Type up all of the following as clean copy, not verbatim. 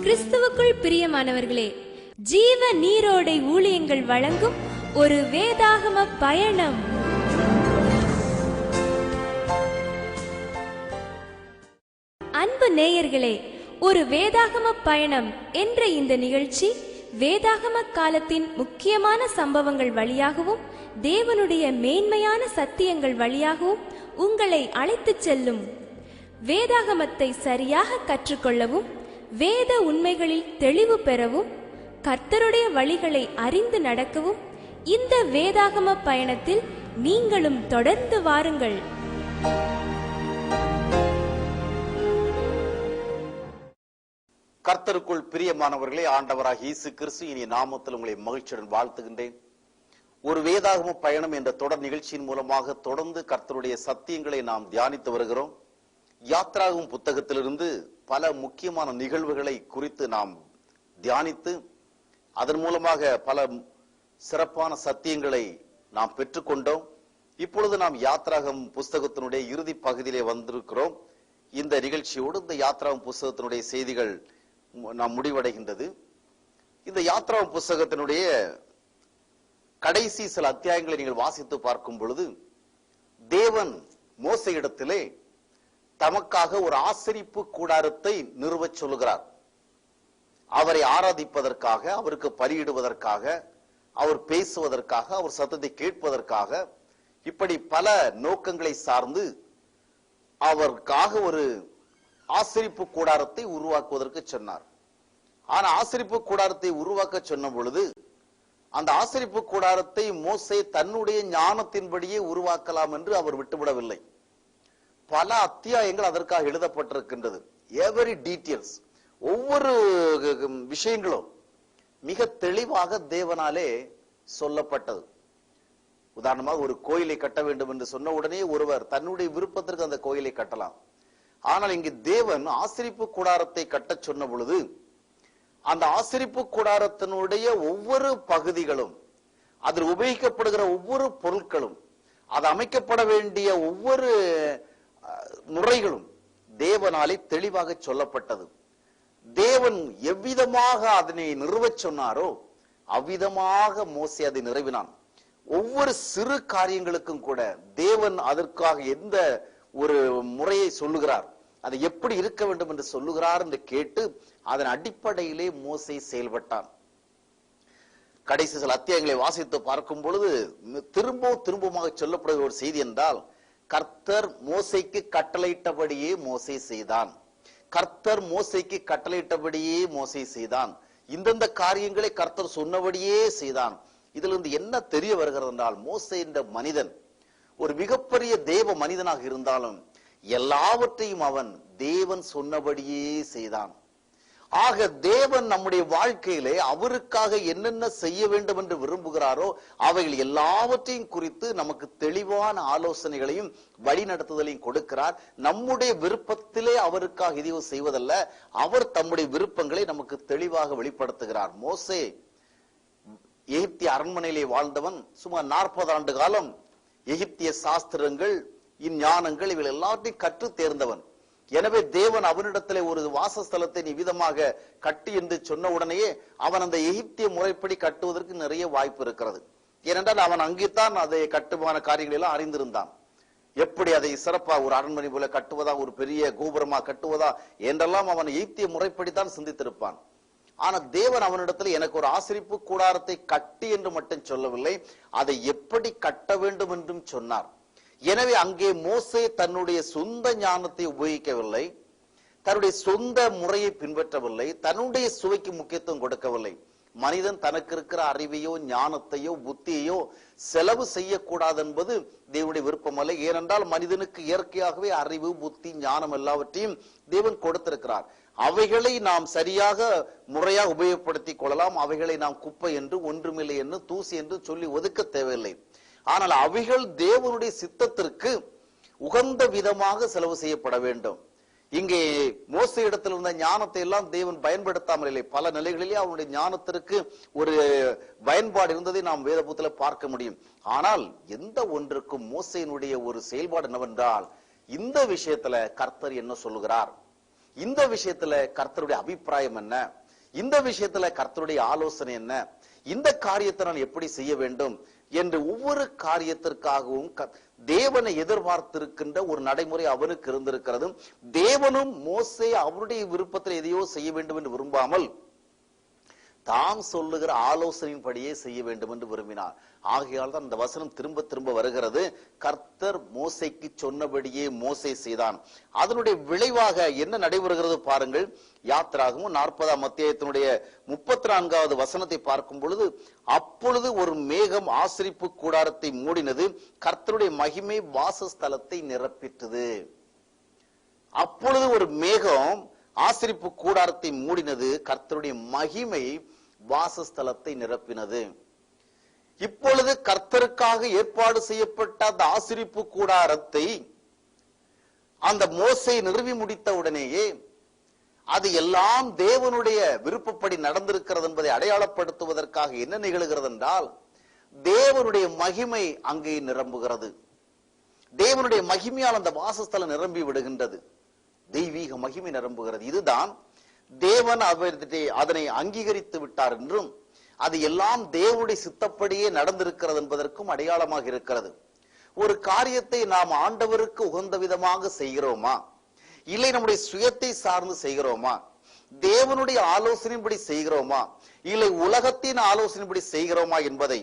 கிறிஸ்துவுக்குள் பிரியமானவர்களே, ஜீவ நீரோடை ஊழியங்கள் வழங்கும் ஒரு வேதாகம பயணம். அன்பு நேயர்களே, ஒரு வேதாகம பயணம் என்ற இந்த நிகழ்ச்சி வேதாகம காலத்தின் முக்கியமான சம்பவங்கள் வழியாகவும் தேவனுடைய மேன்மையான சத்தியங்கள் வழியாகவும் உங்களை அழைத்துச் செல்லும். வேதாகமத்தை சரியாக கற்றுக்கொள்ளவும், வேத உண்மைகளில் தெளிவு பெறவும், கர்த்தருடைய வழிகளை அறிந்து நடக்கவும் இந்த வேதாகம பயணத்தில் நீங்களும் தொடர்ந்து வாருங்கள். கர்த்தருக்குள் பிரியமானவர்களே, ஆண்டவராக இயேசு கிறிஸ்து இனிய நாமத்தில் உங்களை மகிழ்ச்சியுடன் வாழ்த்துகின்றேன். ஒரு வேதாகம பயணம் என்ற தொடர் நிகழ்ச்சியின் மூலமாக தொடர்ந்து கர்த்தருடைய சத்தியங்களை நாம் தியானித்து வருகிறோம். யாத்ராகும் புத்தகத்திலிருந்து பல முக்கியமான நிகழ்வுகளை குறித்து நாம் தியானித்து அதன் மூலமாக பல சிறப்பான சத்தியங்களை நாம் பெற்றுக்கொண்டோம். இப்பொழுது நாம் யாத்ராகம் புஸ்தகத்தினுடைய இறுதி பகுதியிலே வந்திருக்கிறோம். இந்த நிகழ்ச்சியோடு இந்த யாத்ராகம் புஸ்தகத்தினுடைய செய்திகள் நாம் முடிவடைகின்றது. இந்த யாத்ராகம் புஸ்தகத்தினுடைய கடைசி சில அத்தியாயங்களை நீங்கள் வாசித்து பார்க்கும் பொழுது தேவன் மோசேயிடத்திலே தமக்காக ஒரு ஆசரிப்பு கூடாரத்தை நிறுவச் சொல்லுகிறார். அவரை ஆராதிப்பதற்காக, அவருக்கு பலியிடுவதற்காக, அவர் பேசுவதற்காக, அவர் சத்தத்தை கேட்பதற்காக, இப்படி பல நோக்கங்களை சார்ந்து அவருக்காக ஒரு ஆசரிப்பு கூடாரத்தை உருவாக்குவதற்கு சொன்னார். ஆனா ஆசரிப்பு கூடாரத்தை உருவாக்க சொன்ன பொழுது அந்த ஆசரிப்பு கூடாரத்தை மோசே தன்னுடைய ஞானத்தின்படியே உருவாக்கலாம் என்று அவர் விட்டுவிடவில்லை. பல அத்தியாயங்கள் அதற்காக எழுதப்பட்டிருக்கின்றது. எவரி டீட்டெயில்ஸ், ஒவ்வொரு விஷயங்களும் மிக தெளிவாக தேவனாலே சொல்லப்பட்டது. உதாரணமாக ஒரு கோயிலை கட்ட வேண்டும் என்று சொன்ன உடனே ஒருவர் தன்னுடைய விருப்பத்திற்கு அந்த கோயிலை கட்டலாம். ஆனால் இங்கு தேவன் ஆசரிப்பு கூடாரத்தை கட்ட சொன்ன பொழுது அந்த ஆசரிப்பு கூடாரத்தினுடைய ஒவ்வொரு பகுதிகளும், அதில் உபயோகிக்கப்படுகிற ஒவ்வொரு பொருட்களும், அது அமைக்கப்பட வேண்டிய ஒவ்வொரு முறைகளும் தேவனாலே தெளிவாக சொல்லப்பட்டது. தேவன் எவ்விதமாக அதனை நிறுவச் சொன்னாரோ அவ்விதமாக மோசே அதை நிறைவினான். ஒவ்வொரு சிறு காரியங்களுக்கும் கூட தேவன் அதற்காக எந்த ஒரு முறையை சொல்லுகிறார், அது எப்படி இருக்க வேண்டும் என்று சொல்லுகிறார் என்று கேட்டு அதன் அடிப்படையிலே மோசே செயல்பட்டான். கடைசி சில அத்தியாயங்களை வாசித்து பார்க்கும் பொழுது திரும்பமாக சொல்லப்படுகிற ஒரு செய்தி என்றால், கர்த்தர் மோசேக்கு கட்டளையிட்டபடியே மோசே செய்தான். கர்த்தர் மோசேக்கு கட்டளையிட்டபடியே மோசே செய்தான். இந்தந்த காரியங்களை கர்த்தர் சொன்னபடியே செய்தான். இதுல இருந்து என்ன தெரிய வருகிறது என்றால், மோசே என்ற மனிதன் ஒரு மிகப்பெரிய தேவ மனிதனாக இருந்தாலும் எல்லாவற்றையும் அவன் தேவன் சொன்னபடியே செய்தான். ஆக தேவன் நம்முடைய வாழ்க்கையிலே அவருக்காக என்னென்ன செய்ய வேண்டும் என்று விரும்புகிறாரோ அவைகள் எல்லாவற்றையும் குறித்து நமக்கு தெளிவான ஆலோசனைகளையும் வழிநடத்துதலையும் கொடுக்கிறார். நம்முடைய விருப்பத்திலே அவருக்காக எதையோ செய்வதல்ல, அவர் தம்முடைய விருப்பங்களை நமக்கு தெளிவாக வெளிப்படுத்துகிறார். மோசே எகிப்திய அரண்மனையிலே வாழ்ந்தவன். சுமார் 40 ஆண்டு காலம் எகிப்திய சாஸ்திரங்கள், இஞ்ஞானங்கள் இவை எல்லாத்தையும் கற்று தேர்ந்தவன். எனவே தேவன் அவனிடத்திலே ஒரு வாசஸ்தலத்தை நீ விதமாக கட்டி என்று சொன்ன உடனேயே அவன் அந்த எகிப்திய முறைப்படி கட்டுவதற்கு நிறைய வாய்ப்பு இருக்கிறது. ஏனென்றால் அவன் அங்கேத்தான் அதை கட்டுமான காரியங்கள் எல்லாம் அறிந்திருந்தான். எப்படி அதை சிறப்பா ஒரு அரண்மனை போல கட்டுவதா, ஒரு பெரிய கோபுரமா கட்டுவதா என்றெல்லாம் அவன் எகிப்திய முறைப்படித்தான் சிந்தித்திருப்பான். ஆனா தேவன் அவனிடத்துல எனக்கு ஒரு ஆசரிப்பு கூடாரத்தை கட்டி என்று மட்டும் சொல்லவில்லை, அதை எப்படி கட்ட வேண்டும் என்றும் சொன்னார். எனவே அங்கே மோசே தன்னுடைய சொந்த ஞானத்தை உபயோகிக்கவில்லை, தன்னுடைய சொந்த முறையை பின்பற்றவில்லை, தன்னுடைய சுவைக்கு முக்கியத்துவம் கொடுக்கவில்லை. மனிதன் தனக்கு இருக்கிற அறிவையோ ஞானத்தையோ புத்தியையோ செலவு செய்யக்கூடாது என்பது தேவனுடைய விருப்பம் அல்ல. ஏனென்றால் மனிதனுக்கு இயற்கையாகவே அறிவு, புத்தி, ஞானம் எல்லாவற்றையும் தேவன் கொடுத்திருக்கிறார். அவைகளை நாம் சரியாக முறையாக உபயோகப்படுத்திக் கொள்ளலாம். அவைகளை நாம் குப்பை என்று, ஒன்றுமில்லை என்று, தூசி என்று சொல்லி ஒதுக்க தேவையில்லை. ஆனால் அவைகள் தேவனுடைய சித்தத்திற்கு உகந்த விதமாக செலவு செய்யப்பட வேண்டும். இங்கே மோசே இடத்தில் இருந்த ஞானத்தை எல்லாம் தேவன் பயன்படுத்தாமல் இல்லை. பல நிலைகளிலே அவனுடைய ஞானத்திற்கு ஒரு பயன்பாடு இருந்ததை நாம் வேத புத்தகத்தில் பார்க்க முடியும். ஆனால் எந்த ஒன்றுக்கும் மோசேயினுடைய ஒரு செயல்பாடு என்னவென்றால், இந்த விஷயத்துல கர்த்தர் என்ன சொல்லுகிறார், இந்த விஷயத்துல கர்த்தருடைய அபிப்பிராயம் என்ன, இந்த விஷயத்துல கர்த்தருடைய ஆலோசனை என்ன, இந்த காரியத்தை நான் எப்படி செய்ய வேண்டும் என்று ஒவ்வொரு காரியத்திற்காகவும் தேவனை எதிர்பார்த்திருக்கின்ற ஒரு நடைமுறை அவனுக்கு இருந்திருக்கிறது. தேவனும் மோசே அவருடைய விருப்பத்தில் எதையோ செய்ய வேண்டும் என்று விரும்பாமல் தாம் சொல்லுகிற ஆலோசனையின்படியே செய்ய வேண்டும் என்று விரும்பினார். ஆகையால் தான் இந்த வசனம் திரும்ப திரும்ப வருகிறது. கர்த்தர் மோசைக்கு சொன்னபடியே மோசே செய்தான். அதனுடைய விளைவாக என்ன நடைபெறுகிறது பாருங்கள். யாத்திராகமும் 40ஆம் அத்தியாயத்தினுடைய 34வது வசனத்தை பார்க்கும் பொழுது, அப்பொழுது ஒரு மேகம் ஆசரிப்பு கூடாரத்தை மூடினது, கர்த்தருடைய மகிமை வாசஸ்தலத்தை நிரப்பிட்டது. அப்பொழுது ஒரு மேகம் ஆசரிப்பு கூடாரத்தை மூடினது, கர்த்தருடைய மகிமை வாசஸ்தலத்தை நிரப்பினது. இப்பொழுது கர்த்தருக்காக ஏற்பாடு செய்யப்பட்ட அந்த ஆசரிப்பு கூடாரத்தை அந்த மோசே நிறுவி முடித்த உடனேயே அது எல்லாம் தேவனுடைய விருப்பப்படி நடந்திருக்கிறது என்பதை அடையாளப்படுத்துவதற்காக என்ன நிகழ்கிறது என்றால், தேவனுடைய மகிமை அங்கே நிரம்புகிறது. தேவனுடைய மகிமையால் அந்த வாசஸ்தலம் நிரம்பி விடுகின்றது. தெய்வீக மகிமை நிரம்புகிறது. இதுதான் தேவன் அதனை அங்கீகரித்து விட்டார் என்றும் அது எல்லாம் தேவனுடைய சித்தப்படியே நடந்திருக்கிறது என்பதற்கும் அடையாளமாக இருக்கிறது. ஒரு காரியத்தை நாம் ஆண்டவருக்கு உகந்த விதமாக செய்கிறோமா, இல்லை நம்முடைய சுயத்தை சார்ந்து செய்கிறோமா, தேவனுடைய ஆலோசனைப்படி செய்கிறோமா, இல்லை உலகத்தின் ஆலோசனைப்படி செய்கிறோமா என்பதை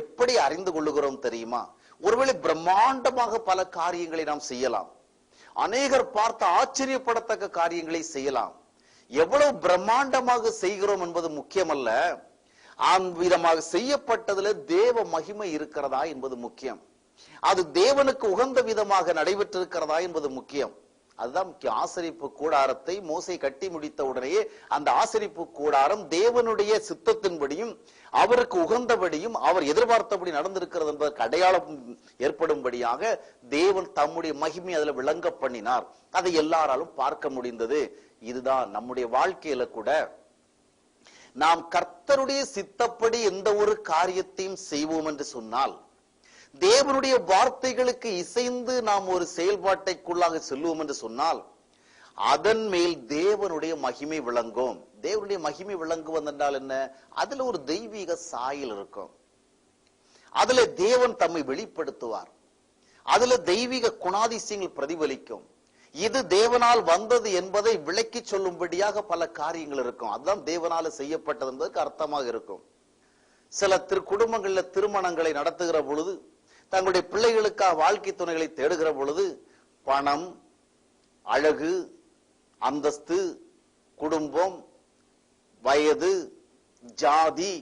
எப்படி அறிந்து கொள்ளுகிறோம் தெரியுமா? ஒருவேளை பிரம்மாண்டமாக பல காரியங்களை நாம் செய்யலாம், அநேகர் பார்த்து ஆச்சரியப்படத்தக்க காரியங்களை செய்யலாம். எவ்வளவு பிரம்மாண்டமாக செய்கிறோம் என்பது முக்கியமல்ல, விதமாக செய்யப்பட்டதுல தேவ மகிமை இருக்கிறதா என்பது முக்கியம். அது தேவனுக்கு உகந்த விதமாக நடைபெற்றிருக்கிறதா என்பது முக்கியம். அதுதான் முக்கியம். ஆசரிப்பு கூடாரத்தை மோசே கட்டி முடித்த உடனேயே அந்த ஆசரிப்பு கூடாரம் தேவனுடைய சித்தத்தின்படியும் அவருக்கு உகந்தபடியும் அவர் எதிர்பார்த்தபடி நடந்திருக்கிறது என்பதற்கு அடையாளம் ஏற்படும்படியாக தேவன் தம்முடைய மகிமை அதுல விளங்க பண்ணினார். அதை எல்லாராலும் பார்க்க முடிந்தது. இதுதான் நம்முடைய வாழ்க்கையில கூட நாம் கர்த்தருடைய சித்தப்படி எந்த ஒரு காரியத்தையும் செய்வோம் என்று சொன்னால், தேவனுடைய வார்த்தைகளுக்கு இசைந்து நாம் ஒரு செயல்பாட்டைக்குள்ளாக செல்வோம் என்று சொன்னால், அதன் மேல் தேவனுடைய மகிமை விளங்கும். தேவனுடைய மகிமை விளங்குவது என்றால் என்ன? அதுல ஒரு தெய்வீக சாயல் இருக்கும். அதுல தேவன் தம்மை வெளிப்படுத்துவார். அதுல தெய்வீக குணாதிசயங்கள் பிரதிபலிக்கும். இது தேவனால் வந்தது என்பதை விளக்கி சொல்லும்படியாக பல காரியங்கள் இருக்கும். அதுதான் தேவனால செய்யப்பட்டது என்பதற்கு அர்த்தமாக இருக்கும். சில குடும்பங்கள்ல திருமணங்களை நடத்துகிற பொழுது, தங்களுடைய பிள்ளைகளுக்காக வாழ்க்கை துணைகளை தேடுகிற பொழுது, பணம், அழகு, அந்தஸ்து, குடும்பம், வயது, ஜாதி,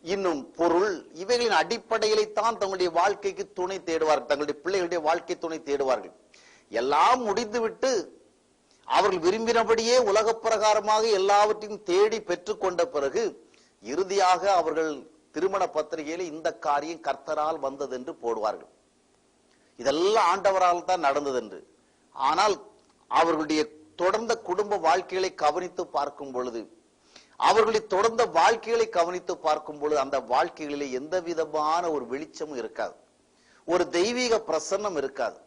இன்னும் பொருள், இவைகளின் அடிப்படையில்தான் தங்களுடைய வாழ்க்கைக்கு துணை தேடுவார்கள், தங்களுடைய பிள்ளைகளுடைய வாழ்க்கை துணை தேடுவார்கள். எல்லாம் முடிந்துவிட்டு அவர்கள் விரும்பினபடியே உலக பிரகாரமாக எல்லாவற்றையும் தேடி பெற்றுக் கொண்ட பிறகு இறுதியாக அவர்கள் திருமண பத்திரிகையில இந்த காரியம் கர்த்தரால் வந்தது என்று போடுவார்கள். இதெல்லாம் ஆண்டவரால் தான் நடந்தது என்று. ஆனால் அவர்களுடைய தொடர்ந்த குடும்ப வாழ்க்கைகளை கவனித்து பார்க்கும் பொழுது, அவர்களுடைய தொடர்ந்த வாழ்க்கைகளை கவனித்து பார்க்கும் பொழுது அந்த வாழ்க்கைகளிலே எந்த விதமான ஒரு வெளிச்சமும் இருக்காது, ஒரு தெய்வீக பிரசன்னம் இருக்காது.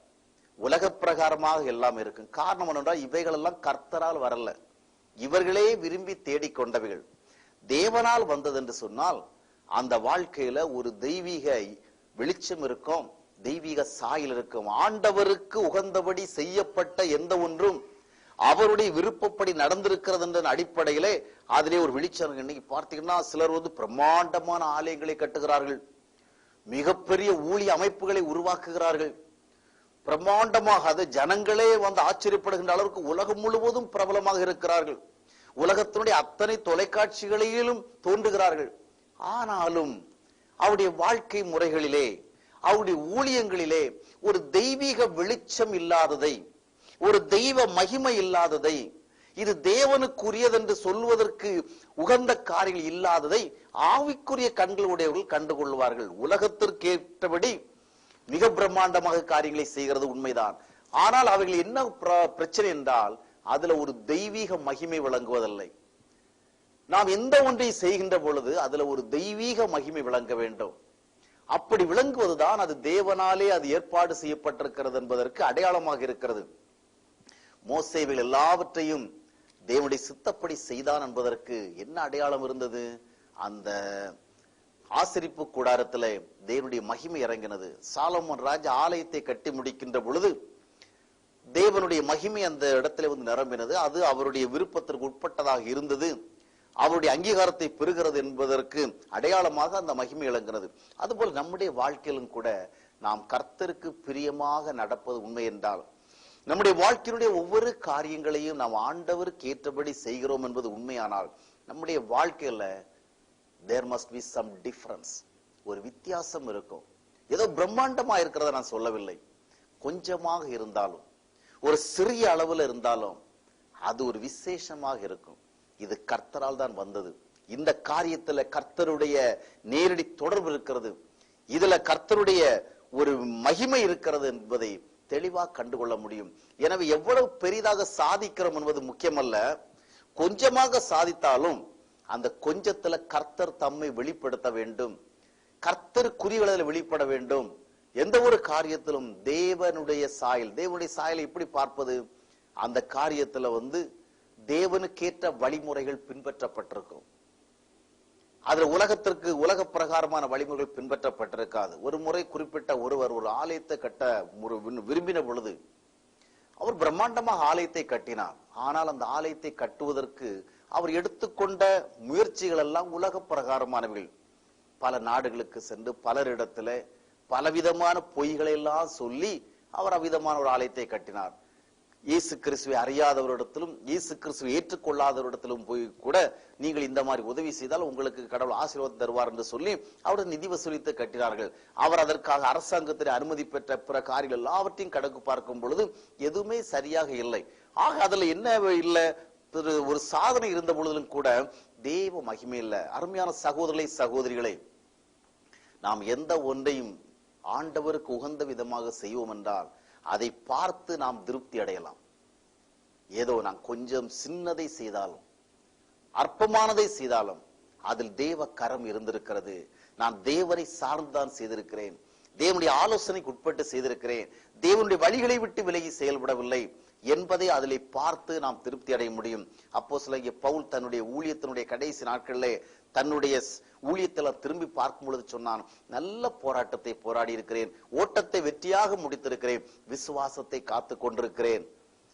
உலக பிரகாரமாக எல்லாம் இருக்கும். காரணம் என்னென்றால் இவைகள் எல்லாம் கர்த்தரால் வரல, இவர்களே விரும்பி தேடிக்கொண்டவைகள். தேவனால் வந்தது என்று சொன்னால் அந்த வாழ்க்கையில ஒரு தெய்வீக வெளிச்சம் இருக்கும், தெய்வீக சாயல் இருக்கும். ஆண்டவருக்கு உகந்தபடி செய்யப்பட்ட எந்த ஒன்றும் அவருடைய விருப்பப்படி நடந்திருக்கிறது என்ற அடிப்படையிலே அதிலே ஒரு வெளிச்சம். இன்னைக்கு பார்த்தீங்கன்னா சிலர் பிரம்மாண்டமான ஆலயங்களை கட்டுகிறார்கள், மிகப்பெரிய ஊழிய அமைப்புகளை உருவாக்குகிறார்கள், பிரம்மாண்டமாக அது ஜனங்களே ஆச்சரியப்படுகின்ற அளவுக்கு உலகம் முழுவதும் பிரபலமாக இருக்கிறார்கள், உலகத்தினுடைய அத்தனை தொலைக்காட்சிகளிலும் தோன்றுகிறார்கள். ஆனாலும் அவருடைய வாழ்க்கை முறைகளிலே, அவருடைய ஊழியங்களிலே ஒரு தெய்வீக வெளிச்சம் இல்லாததை, ஒரு தெய்வ மகிமை இல்லாததை, இது தேவனுக்குரியதென்று சொல்வதற்கு உகந்த காரியங்கள் இல்லாததை ஆவிக்குரிய கண்களுடையவர்கள் கண்டுகொள்வார்கள். உலகத்திற்கேற்றபடி மிக பிரம்மாண்டமாக காரியங்களை செய்கிறது உண்மைதான். ஆனால் அவைகள் என்ன பிரச்சனை என்றால் அதுல ஒரு தெய்வீக மகிமை விளங்குவதில்லை. நாம் எந்த ஒன்றை செய்கின்ற பொழுது அதுல ஒரு தெய்வீக மகிமை விளங்க வேண்டும். அப்படி விளங்குவதுதான் அது தேவனாலே அது ஏற்பாடு செய்யப்பட்டிருக்கிறது என்பதற்கு அடையாளமாக இருக்கிறது. மோசேவில் எல்லாவற்றையும் தேவனுடைய சித்தப்படி செய்தான் என்பதற்கு என்ன அடையாளம் இருந்தது? அந்த ஆசரிப்பு கூடாரத்துல தேவனுடைய மகிமை இறங்கினது. சாலமோன் ராஜா ஆலயத்தை கட்டி முடிக்கின்ற பொழுது தேவனுடைய மகிமை அந்த இடத்துல வந்து நிரம்பினது. அது அவருடைய விருப்பத்திற்கு உட்பட்டதாக இருந்தது. அவருடைய அங்கீகாரத்தை பெறுகிறது என்பதற்கு அடையாளமாக அந்த மகிமை இழங்கிறது. அதுபோல் நம்முடைய வாழ்க்கையிலும் கூட நாம் கர்த்தருக்கு பிரியமாக நடப்பது உண்மை என்றால், நம்முடைய வாழ்க்கையினுடைய ஒவ்வொரு காரியங்களையும் நாம் ஆண்டவருக்கு ஏற்றபடி செய்கிறோம் என்பது உண்மையானால், நம்முடைய வாழ்க்கையில there must be some difference, ஒரு வித்தியாசம் இருக்கும். ஏதோ பிரம்மாண்டமா இருக்கிறத நான் சொல்லவில்லை. கொஞ்சமாக இருந்தாலும், ஒரு சிறிய அளவுல இருந்தாலும் அது ஒரு விசேஷமாக இருக்கும். இது கர்த்தரால் தான் வந்தது. இந்த காரியத்துல கர்த்தருடைய நேரடி தொடர்பு இருக்கிறது. இதுல கர்த்தருடைய ஒரு மகிமை இருக்கிறது என்பதை தெளிவாக கண்டுகொள்ள முடியும். எனவே எவ்வளவு பெரிதாக சாதிக்கிறோம் என்பது முக்கியமல்ல. கொஞ்சமாக சாதித்தாலும் அந்த கொஞ்சத்துல கர்த்தர் தம்மை வெளிப்படுத்த வேண்டும். கர்த்தர் குறிகளில் வெளிப்பட வேண்டும். எந்த ஒரு காரியத்திலும் தேவனுடைய சாயலை எப்படி பார்ப்பது? அந்த காரியத்துல வந்து தேவனுக்கேற்ற வழிமுறைகள் பின்பற்றப்பட்டிருக்கும். அதுல உலக பிரகாரமான வழிமுறைகள் பின்பற்றப்பட்டிருக்காது. ஒரு முறை குறிப்பிட்ட ஒருவர் ஒரு ஆலயத்தை கட்ட விரும்பின பொழுது அவர் பிரம்மாண்டமாக ஆலயத்தை கட்டினார். ஆனால் அந்த ஆலயத்தை கட்டுவதற்கு அவர் எடுத்துக்கொண்ட முயற்சிகள் எல்லாம் உலக பிரகாரமானவைகள். பல நாடுகளுக்கு சென்று பலரிடத்துல பலவிதமான பொய்களை எல்லாம் சொல்லி அவர் அவ்விதமான ஒரு ஆலயத்தை கட்டினார். இயேசு கிறிஸ்துவை அறியாதவரிடத்திலும் இயேசு கிறிஸ்துவை ஏற்றுக்கொள்ளாதவரிடத்திலும் போய் கூட நீங்கள் இந்த மாதிரி உதவி செய்தால் உங்களுக்கு கடவுள் ஆசீர்வாதம் தருவார் என்று சொல்லி அவருடைய நிதி வசூலித்து கட்டினார்கள். அவர் அதற்காக அரசாங்கத்தில் அனுமதி பெற்ற பிற காரியங்கள் எல்லாவற்றையும் கணக்கு பார்க்கும் பொழுது எதுவுமே சரியாக இல்லை. ஆக அதுல என்ன இல்லை, ஒரு சாதனை இருந்த பொழுதிலும் கூட தேவ மகிமை இல்லை. அருமையான சகோதரிகளே, நாம் எந்த ஒன்றையும் ஆண்டவருக்கு உகந்த விதமாக செய்வோம் என்றால் அதை பார்த்து நாம் திருப்தி அடையலாம். ஏதோ நான் கொஞ்சம் சின்னதை செய்தாலும் அற்பமானதை செய்தாலும் அதில் தேவ கரம் இருந்திருக்கிறது. நான் தேவனை சார்ந்துதான் செய்திருக்கிறேன், தேவனுடைய ஆலோசனைக்கு உட்பட்டு செய்திருக்கிறேன், தேவனுடைய வழிகளை விட்டு விலகி செயல்படவில்லை என்பதை அதிலே பார்த்து நாம் திருப்தி அடைய முடியும். அப்போஸ்தலனாகிய பவுல் தன்னுடைய ஊழியத்தினுடைய கடைசி நாட்களிலே தன்னுடைய ஊழியத்தில் திரும்பி பார்க்கும் பொழுது சொன்னான், நல்ல போராட்டத்தை போராடி இருக்கிறேன், ஓட்டத்தை வெற்றியாக முடித்திருக்கிறேன், விசுவாசத்தை காத்து கொண்டிருக்கிறேன்.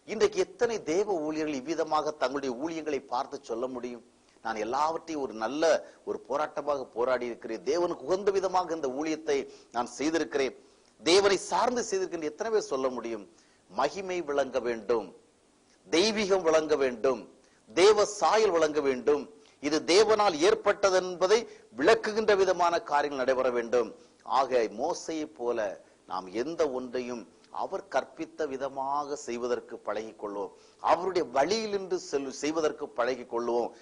இன்றைக்கு எத்தனை தேவ ஊழியர்கள் இவ்விதமாக தங்களுடைய ஊழியங்களை பார்த்து சொல்ல முடியும்? நான் எல்லாவற்றையும் ஒரு நல்ல ஒரு போராட்டமாக போராடி இருக்கிறேன், தேவனுக்கு உகந்த விதமாக இந்த ஊழியத்தை நான் செய்திருக்கிறேன், தேவனை சார்ந்து செய்திருக்கிறேன். எத்தனை பேர் சொல்ல முடியும்? மகிமை விளங்க வேண்டும், தெய்வீகம் விளங்க வேண்டும், தேவ சாயல் விளங்க வேண்டும். இது தேவனால் ஏற்பட்டது என்பதை விளக்குகின்ற விதமான காரியங்கள் நடைபெற வேண்டும். ஆக மோசையை போல நாம் எந்த ஒன்றையும் அவர் கற்பித்த விதமாக செய்வதற்கு பழகிக் கொள்வோம். அவருடைய வழியிலிருந்து செய்வதற்கு பழகிக் கொள்வோம்.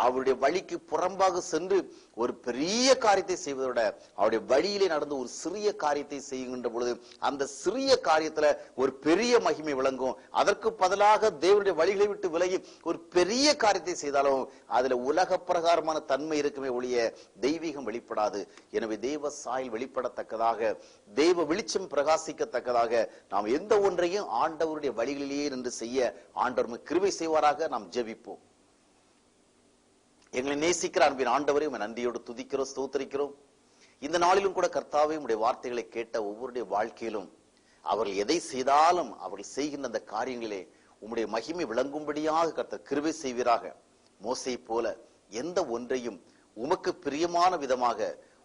அவருடைய வழிக்கு புறம்பாக சென்று ஒரு பெரிய காரியத்தை செய்வதை விட அவருடைய வழியிலே நடந்து ஒரு சிறிய காரியத்தை செய்கின்ற பொழுது அந்த சிறிய காரியத்துல ஒரு பெரிய மகிமை விளங்கும். அதற்கு பதிலாக தேவனுடைய வழிகளை விட்டு விலகி ஒரு பெரிய காரியத்தை செய்தாலும் அதுல உலக பிரகாரமான தன்மை இருக்குமே ஒழிய தெய்வீகம் வெளிப்படாது. எனவே தேவ சாயல் வெளிப்படத்தக்கதாக, தெய்வ வெளிச்சம் பிரகாசிக்கத்தக்கதாக நாம் எந்த ஒன்றையும் ஆண்டவருடைய வழிகளிலேயே நின்று செய்ய ஆண்டவர் கிருபை செய்வாராக. நாம் ஜெபிப்போம். எங்களை நேசிக்கிற அன்பின் ஆண்டவரை நன்றியோடு துதிக்கிறோம், ஸ்தோத்திரிக்கிறோம். இந்த நாளிலும் கூட கர்த்தாவே உம்முடைய வார்த்தைகளை கேட்ட ஒவ்வொருடைய வாழ்க்கையிலும் அவர்கள் எதை செய்தாலும் அவர்கள் செய்கின்ற அந்த காரியங்களிலே உம்முடைய மகிமை விளங்கும்படியாக கர்த்தர் கிருபை செய்வீராக. மோசேயை போல எந்த ஒன்றையும் உமக்கு பிரியமான விதமாக,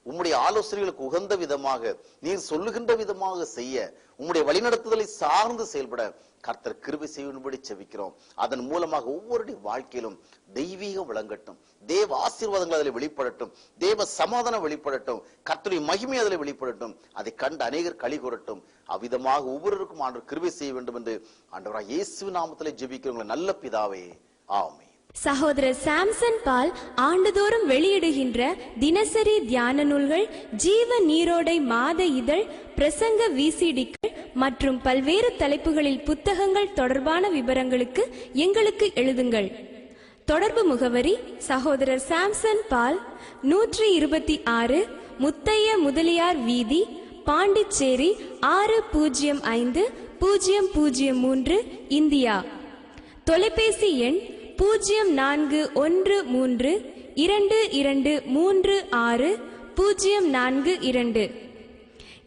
உம்முடைய ஆலோசனைகளுக்கு உகந்த விதமாக, நீர் சொல்லுகின்ற விதமாக செய்ய, உம்முடைய வழிநடத்துதலை சார்ந்து செயல்பட கர்த்தர் கிருபை செய்யும்படி செபிக்கிறோம். அதன் மூலமாக ஒவ்வொருடைய வாழ்க்கையிலும் தெய்வீகம் விளங்கட்டும், தேவ ஆசீர்வாதங்கள் அதில் வெளிப்படட்டும், தேவ சமாதானம் வெளிப்படட்டும், கர்த்தருடைய மகிமை அதில் வெளிப்படட்டும். அதை கண்டு அநேகர் களி கூறட்டும். அவ்விதமாக ஒவ்வொருவருக்கும் ஆண்டவர் கிருபை செய்ய வேண்டும் என்று ஆண்டவராகிய இயேசு நாமத்திலே ஜெபிக்கிறோம் நல்ல பிதாவே, ஆமென். சகோதரர் சாம்சன் பால் ஆண்டுதோறும் வெளியிடுகின்ற தினசரி தியான நூல்கள், ஜீவ நீரோடை மாத இதழ், பிரசங்க விசிடிக்கள் மற்றும் பல்வேறு தலைப்புகளில் புத்தகங்கள் தொடர்பான விவரங்களுக்கு எங்களுக்கு எழுதுங்கள். தொடர்பு முகவரி: சகோதரர் சாம்சன் பால், 126 முத்தைய முதலியார் வீதி, பாண்டிச்சேரி 605003, இந்தியா. தொலைபேசி எண் 0412236042.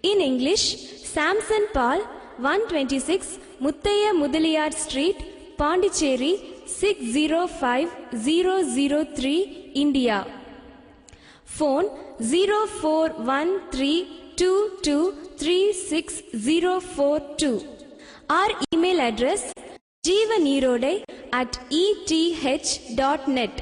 In English, Samson Paul, 126 Muthaiya Mudaliar street, Pondicherry 605003, India. Phone 0413223604. Our email address jeevanirode@eth.net.